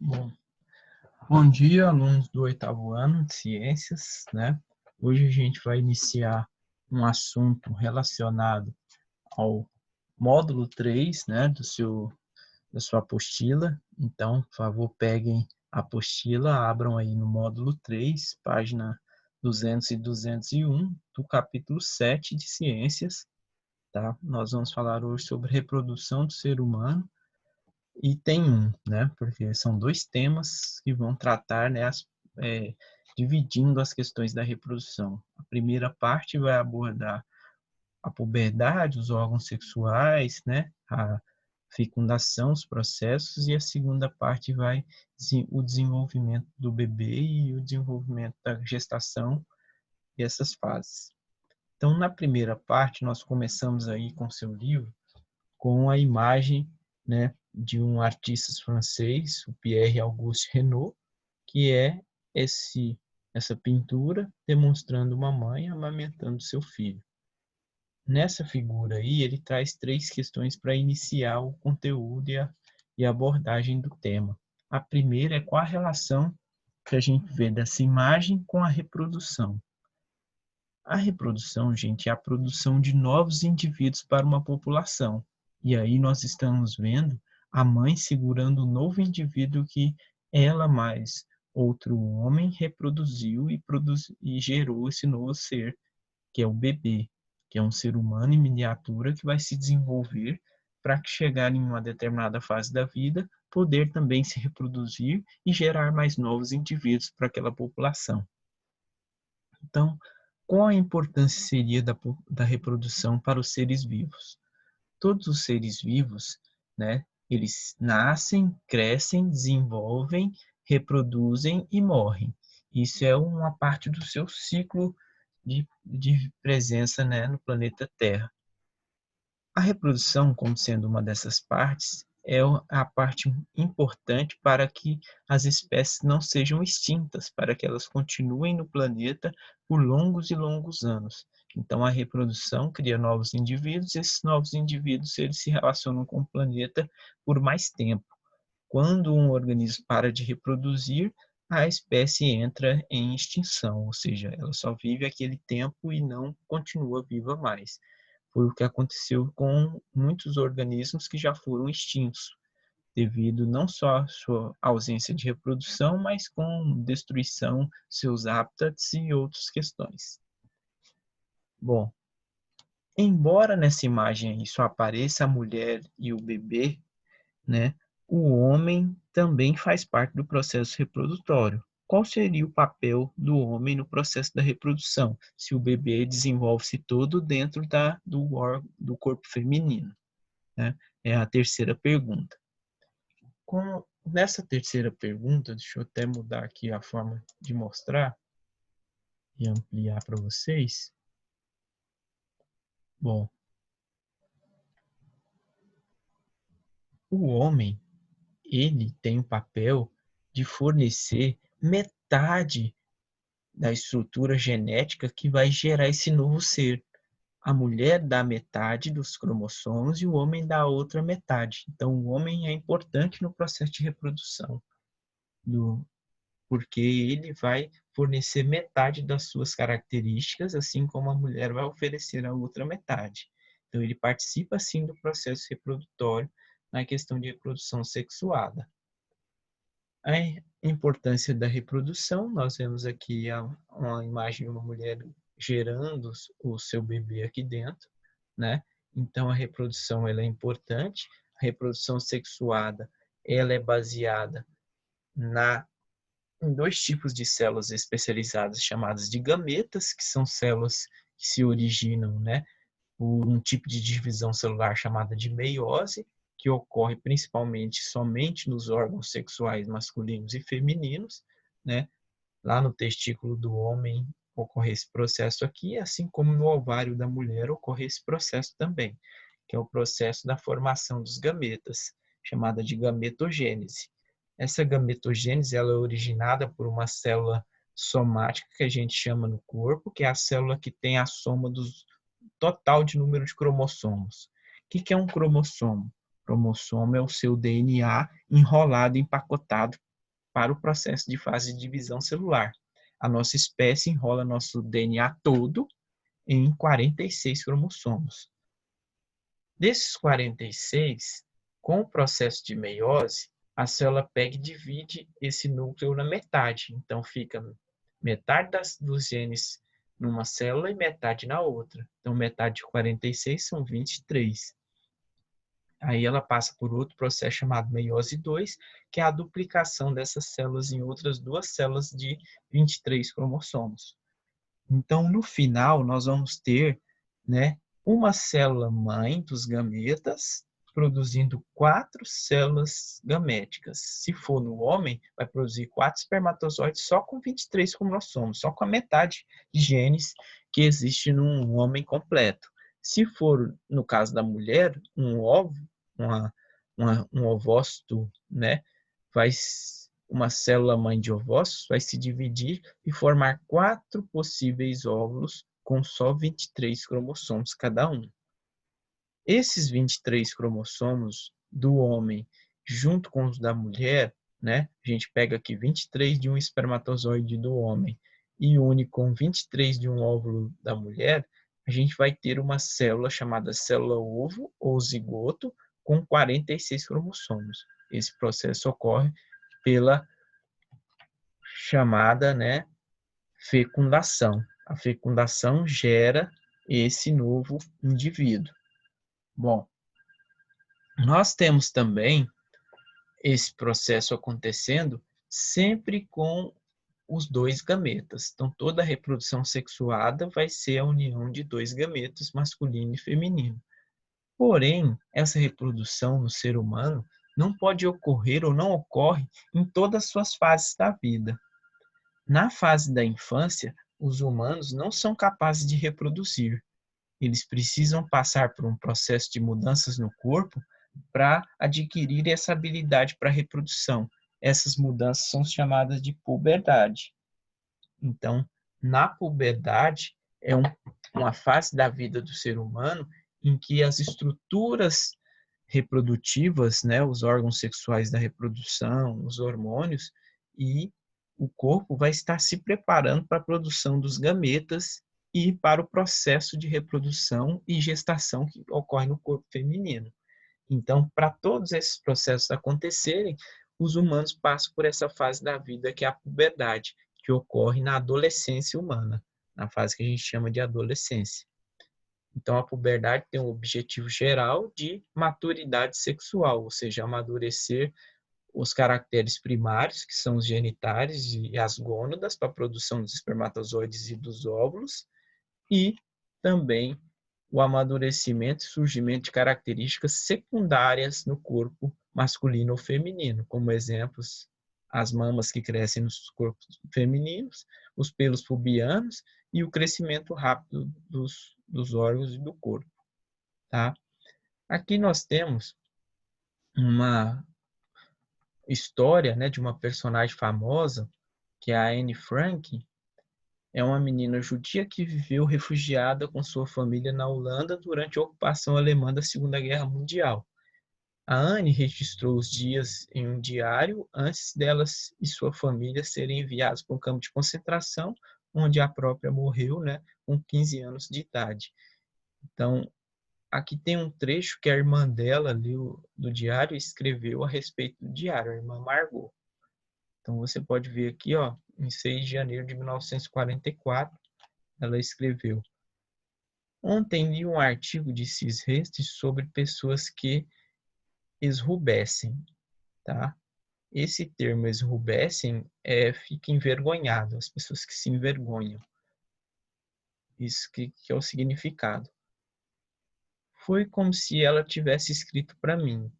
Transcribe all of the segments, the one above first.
Bom, bom dia, alunos do oitavo ano de ciências, né? Hoje a gente vai iniciar um assunto relacionado ao módulo 3, né, da sua apostila. Então, por favor, peguem a apostila, abram aí no módulo 3, página 200 e 201, do capítulo 7 de ciências, tá? Nós vamos falar hoje sobre reprodução do ser humano. E tem né? Porque são dois temas que vão tratar, né? Dividindo as questões da reprodução. A primeira parte vai abordar a puberdade, os órgãos sexuais, né? A fecundação, os processos, e a segunda parte vai o desenvolvimento do bebê e o desenvolvimento da gestação e essas fases. Então, na primeira parte, nós começamos aí com seu livro com a imagem, né, de um artista francês, o Pierre Auguste Renoir, que é essa pintura demonstrando uma mãe amamentando seu filho. Nessa figura aí, ele traz três questões para iniciar o conteúdo e a abordagem do tema. A primeira é qual a relação que a gente vê dessa imagem com a reprodução. A reprodução, gente, é a produção de novos indivíduos para uma população. E aí nós estamos vendo a mãe segurando um novo indivíduo que ela mais outro homem reproduziu e gerou esse novo ser, que é o bebê, que é um ser humano em miniatura que vai se desenvolver para que chegar em uma determinada fase da vida, poder também se reproduzir e gerar mais novos indivíduos para aquela população. Então, qual a importância seria da reprodução para os seres vivos? Todos os seres vivos, né, eles nascem, crescem, desenvolvem, reproduzem e morrem. Isso é uma parte do seu ciclo de presença, né, no planeta Terra. A reprodução, como sendo uma dessas partes, é a parte importante para que as espécies não sejam extintas, para que elas continuem no planeta por longos e longos anos. Então, a reprodução cria novos indivíduos, e esses novos indivíduos eles se relacionam com o planeta por mais tempo. Quando um organismo para de reproduzir, a espécie entra em extinção, ou seja, ela só vive aquele tempo e não continua viva mais. Foi o que aconteceu com muitos organismos que já foram extintos, devido não só à sua ausência de reprodução, mas com destruição de seus hábitats e outras questões. Bom, embora nessa imagem aí só apareça a mulher e o bebê, né, o homem também faz parte do processo reprodutório. Qual seria o papel do homem no processo da reprodução, se o bebê desenvolve-se todo dentro do corpo feminino? Né? É a terceira pergunta. Nessa terceira pergunta, deixa eu até mudar aqui a forma de mostrar e ampliar para vocês. Bom, o homem, ele tem o papel de fornecer metade da estrutura genética que vai gerar esse novo ser. A mulher dá metade dos cromossomos e o homem dá a outra metade. Então, o homem é importante no processo de reprodução, porque ele vai fornecer metade das suas características, assim como a mulher vai oferecer a outra metade. Então, ele participa, sim, do processo reprodutório na questão de reprodução sexuada. A importância da reprodução, nós vemos aqui uma imagem de uma mulher gerando o seu bebê aqui dentro, né? Então, a reprodução ela é importante. A reprodução sexuada ela é baseada em dois tipos de células especializadas chamadas de gametas, que são células que se originam, né, por um tipo de divisão celular chamada de meiose, que ocorre principalmente somente nos órgãos sexuais masculinos e femininos, né? Lá no testículo do homem ocorre esse processo aqui, assim como no ovário da mulher ocorre esse processo também, que é o processo da formação dos gametas, chamada de gametogênese. Essa gametogênese ela é originada por uma célula somática que a gente chama no corpo, que é a célula que tem a soma do total de número de cromossomos. O que é um cromossomo? Cromossomo é o seu DNA enrolado, empacotado para o processo de fase de divisão celular. A nossa espécie enrola nosso DNA todo em 46 cromossomos. Desses 46, com o processo de meiose, a célula pega e divide esse núcleo na metade. Então, fica metade dos genes numa célula e metade na outra. Então, metade de 46 são 23. Aí ela passa por outro processo chamado meiose 2, que é a duplicação dessas células em outras duas células de 23 cromossomos. Então, no final, nós vamos ter, né, uma célula mãe dos gametas produzindo 4 células gaméticas. Se for no homem, vai produzir 4 espermatozoides só com 23 cromossomos, só com a metade de genes que existe num homem completo. Se for, no caso da mulher, um ovo, um ovócito, né, vai uma célula mãe de ovócitos vai se dividir e formar 4 possíveis óvulos com só 23 cromossomos cada um. Esses 23 cromossomos do homem junto com os da mulher, né? A gente pega aqui 23 de um espermatozoide do homem e une com 23 de um óvulo da mulher, a gente vai ter uma célula chamada célula ovo ou zigoto com 46 cromossomos. Esse processo ocorre pela chamada, né, fecundação. A fecundação gera esse novo indivíduo. Bom, nós temos também esse processo acontecendo sempre com os dois gametas. Então, toda a reprodução sexuada vai ser a união de dois gametas, masculino e feminino. Porém, essa reprodução no ser humano não pode ocorrer ou não ocorre em todas as suas fases da vida. Na fase da infância, os humanos não são capazes de reproduzir. Eles precisam passar por um processo de mudanças no corpo para adquirir essa habilidade para reprodução. Essas mudanças são chamadas de puberdade. Então, na puberdade, é uma fase da vida do ser humano em que as estruturas reprodutivas, né, os órgãos sexuais da reprodução, os hormônios e o corpo vai estar se preparando para a produção dos gametas e para o processo de reprodução e gestação que ocorre no corpo feminino. Então, para todos esses processos acontecerem, os humanos passam por essa fase da vida que é a puberdade, que ocorre na adolescência humana, na fase que a gente chama de adolescência. Então, a puberdade tem o objetivo geral de maturidade sexual, ou seja, amadurecer os caracteres primários, que são os genitais e as gônadas, para a produção dos espermatozoides e dos óvulos, e também o amadurecimento e surgimento de características secundárias no corpo masculino ou feminino, como exemplos, as mamas que crescem nos corpos femininos, os pelos pubianos e o crescimento rápido dos órgãos e do corpo. Tá? Aqui nós temos uma história, né, de uma personagem famosa, que é a Anne Frank. É uma menina judia que viveu refugiada com sua família na Holanda durante a ocupação alemã da Segunda Guerra Mundial. A Anne registrou os dias em um diário antes delas e sua família serem enviados para um campo de concentração, onde a própria morreu, né, com 15 anos de idade. Então, aqui tem um trecho que a irmã dela, ali, do diário, escreveu a respeito do diário, a irmã Margot. Então, você pode ver aqui, ó, em 6 de janeiro de 1944, ela escreveu: Ontem li um artigo de Cisreste sobre pessoas que esrubescem, tá? Esse termo esrubescem fica envergonhado, as pessoas que se envergonham. Isso que é o significado. Foi como se ela tivesse escrito para mim.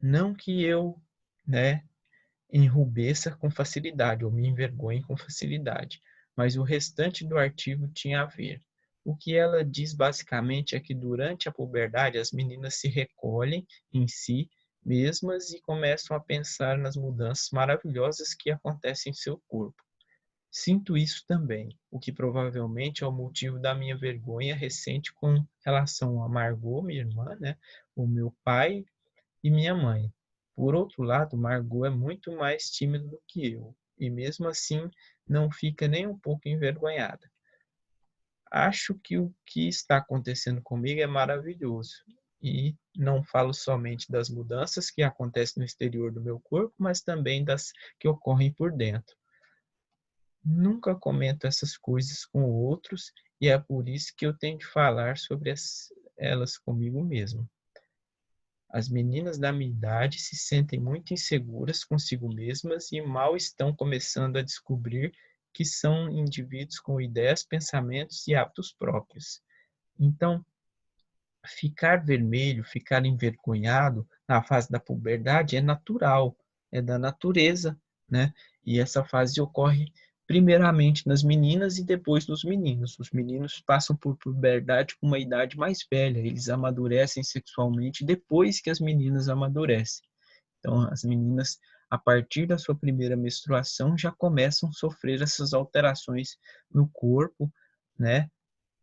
Não que eu, né, enrubeça com facilidade ou me envergonhe com facilidade, mas o restante do artigo tinha a ver. O que ela diz basicamente é que durante a puberdade as meninas se recolhem em si mesmas e começam a pensar nas mudanças maravilhosas que acontecem em seu corpo. Sinto isso também, o que provavelmente é o motivo da minha vergonha recente com relação a Margot, minha irmã, né, o meu pai e minha mãe. Por outro lado, Margot é muito mais tímida do que eu, e mesmo assim não fica nem um pouco envergonhada. Acho que o que está acontecendo comigo é maravilhoso. E não falo somente das mudanças que acontecem no exterior do meu corpo, mas também das que ocorrem por dentro. Nunca comento essas coisas com outros e é por isso que eu tenho de falar sobre elas comigo mesmo. As meninas da minha idade se sentem muito inseguras consigo mesmas e mal estão começando a descobrir que são indivíduos com ideias, pensamentos e hábitos próprios. Então, ficar vermelho, ficar envergonhado na fase da puberdade é natural, é da natureza, né? E essa fase ocorre primeiramente nas meninas e depois nos meninos. Os meninos passam por puberdade com uma idade mais velha, eles amadurecem sexualmente depois que as meninas amadurecem. Então, as meninas, a partir da sua primeira menstruação, já começam a sofrer essas alterações no corpo, né?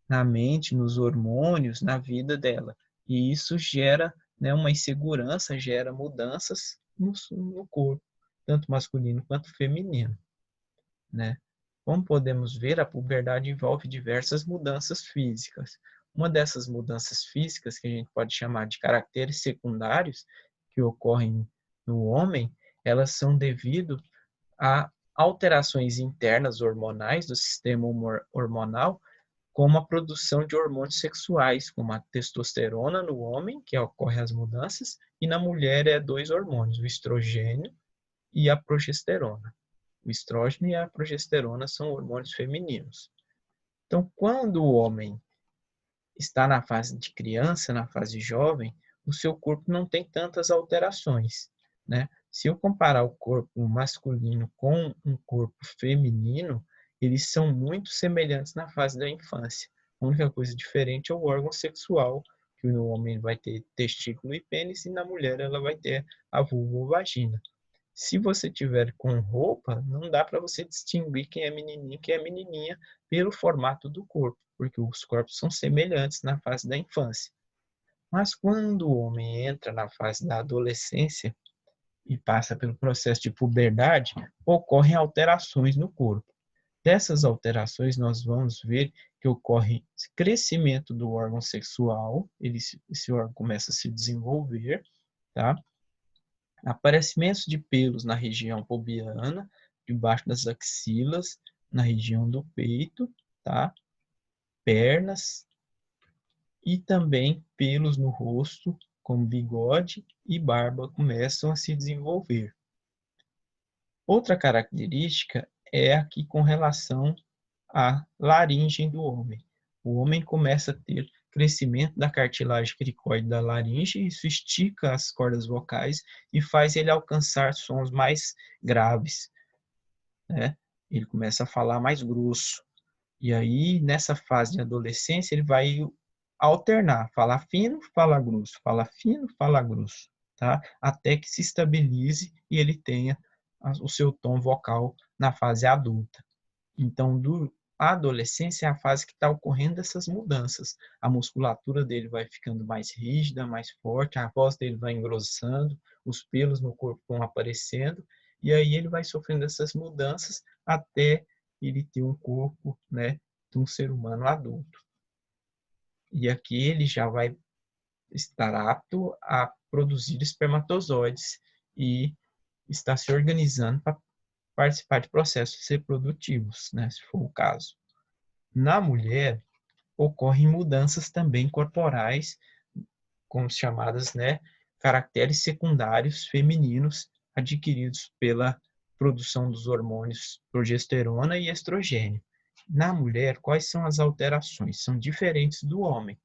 Na mente, nos hormônios, na vida dela. E isso gera, né, uma insegurança, gera mudanças no corpo, tanto masculino quanto feminino, né? Como podemos ver, a puberdade envolve diversas mudanças físicas. Uma dessas mudanças físicas, que a gente pode chamar de caracteres secundários, que ocorrem no homem, elas são devido a alterações internas hormonais do sistema hormonal, como a produção de hormônios sexuais, como a testosterona no homem, que ocorre as mudanças, e na mulher é dois hormônios, o estrogênio e a progesterona. O estrógeno e a progesterona são hormônios femininos. Então, quando o homem está na fase de criança, na fase jovem, o seu corpo não tem tantas alterações, né? Se eu comparar o corpo masculino com um corpo feminino, eles são muito semelhantes na fase da infância. A única coisa diferente é o órgão sexual, que no homem vai ter testículo e pênis, e na mulher ela vai ter a vulva ou vagina. Se você tiver com roupa, não dá para você distinguir quem é menininho e quem é menininha pelo formato do corpo, porque os corpos são semelhantes na fase da infância. Mas quando o homem entra na fase da adolescência e passa pelo processo de puberdade, ocorrem alterações no corpo. Dessas alterações, nós vamos ver que ocorre crescimento do órgão sexual, esse órgão começa a se desenvolver, tá? Aparecimento de pelos na região pubiana, debaixo das axilas, na região do peito, tá? Pernas e também pelos no rosto, como bigode e barba, começam a se desenvolver. Outra característica é aqui com relação à laringe do homem. O homem começa a ter crescimento da cartilagem cricoide da laringe, isso estica as cordas vocais e faz ele alcançar sons mais graves, né? Ele começa a falar mais grosso. E aí, nessa fase de adolescência, ele vai alternar, falar fino, falar grosso, falar fino, falar grosso, tá? Até que se estabilize e ele tenha o seu tom vocal na fase adulta. Então, a adolescência é a fase que está ocorrendo essas mudanças. A musculatura dele vai ficando mais rígida, mais forte, a voz dele vai engrossando, os pelos no corpo vão aparecendo, e aí ele vai sofrendo essas mudanças até ele ter um corpo, né, de um ser humano adulto. E aqui ele já vai estar apto a produzir espermatozoides e está se organizando para participar de processos reprodutivos, né, se for o caso. Na mulher, ocorrem mudanças também corporais, como chamadas, né, caracteres secundários femininos adquiridos pela produção dos hormônios progesterona e estrogênio. Na mulher, quais são as alterações? São diferentes do homem.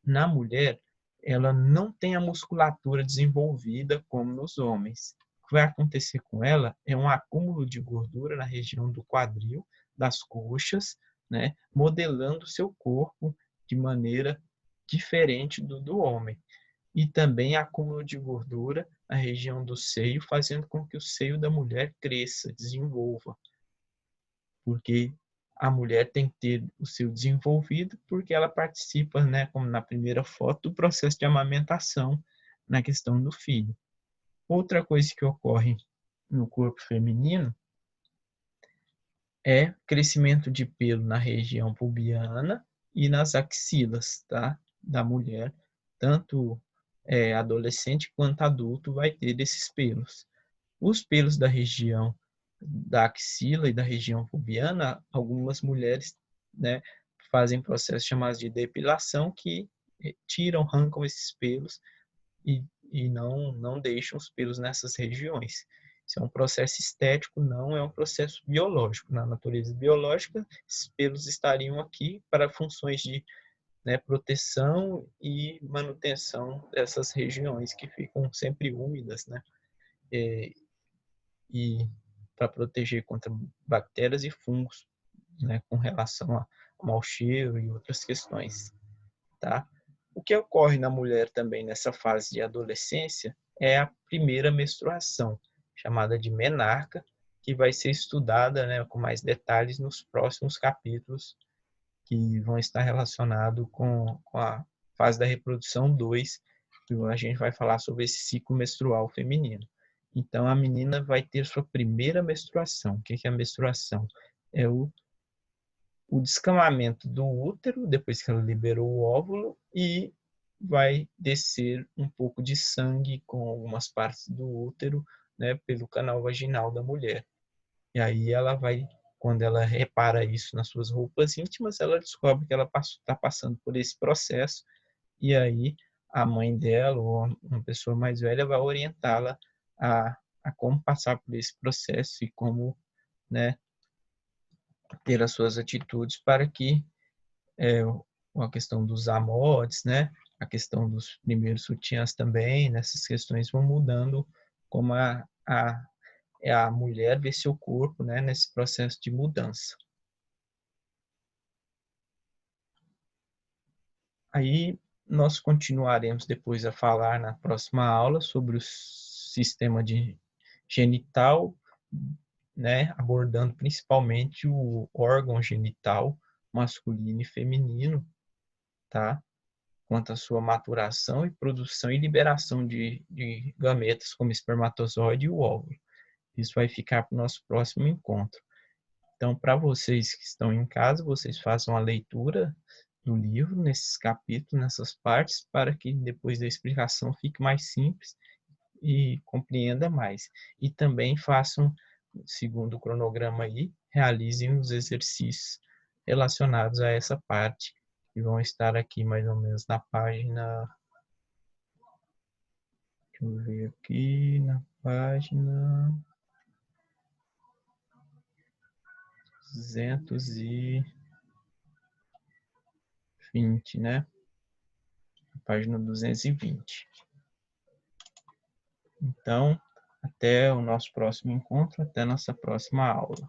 Na mulher, ela não tem a musculatura desenvolvida como nos homens. O que vai acontecer com ela é um acúmulo de gordura na região do quadril, das coxas, né, modelando o seu corpo de maneira diferente do homem. E também acúmulo de gordura na região do seio, fazendo com que o seio da mulher cresça, desenvolva. Porque a mulher tem que ter o seu desenvolvido, porque ela participa, né, como na primeira foto, do processo de amamentação na questão do filho. Outra coisa que ocorre no corpo feminino é crescimento de pelo na região pubiana e nas axilas, tá? Da mulher, tanto adolescente quanto adulto vai ter esses pelos. Os pelos da região da axila e da região pubiana, algumas mulheres, né, fazem processos chamados de depilação que tiram, arrancam esses pelos e não deixam os pelos nessas regiões. Isso é um processo estético, não é um processo biológico. Na natureza biológica, esses pelos estariam aqui para funções de, né, proteção e manutenção dessas regiões que ficam sempre úmidas, né? E para proteger contra bactérias e fungos, né, com relação a mau cheiro e outras questões, tá? O que ocorre na mulher também nessa fase de adolescência é a primeira menstruação, chamada de menarca, que vai ser estudada, né, com mais detalhes nos próximos capítulos, que vão estar relacionados com a fase da reprodução 2, que a gente vai falar sobre esse ciclo menstrual feminino. Então, a menina vai ter sua primeira menstruação. O que é a menstruação? É o descamamento do útero, depois que ela liberou o óvulo, e vai descer um pouco de sangue com algumas partes do útero, né, pelo canal vaginal da mulher. E aí ela vai, quando ela repara isso nas suas roupas íntimas, ela descobre que ela está passando por esse processo, e aí a mãe dela ou uma pessoa mais velha vai orientá-la a como passar por esse processo e como, né, ter as suas atitudes para que a questão dos amotes, né, a questão dos primeiros sutiãs também, nessas questões vão mudando como a mulher vê seu corpo, né, nesse processo de mudança. Aí nós continuaremos depois a falar na próxima aula sobre o sistema genital, né, abordando principalmente o órgão genital masculino e feminino, tá? Quanto à sua maturação e produção e liberação de gametas como espermatozoide e o óvulo. Isso vai ficar para o nosso próximo encontro. Então, para vocês que estão em casa, vocês façam a leitura do livro, nesses capítulos, nessas partes, para que depois da explicação fique mais simples e compreenda mais. E também façam, segundo o cronograma aí, realizem os exercícios relacionados a essa parte, que vão estar aqui mais ou menos na página. Deixa eu ver aqui, na página 220, né? Página 220. Então, até o nosso próximo encontro, até a nossa próxima aula.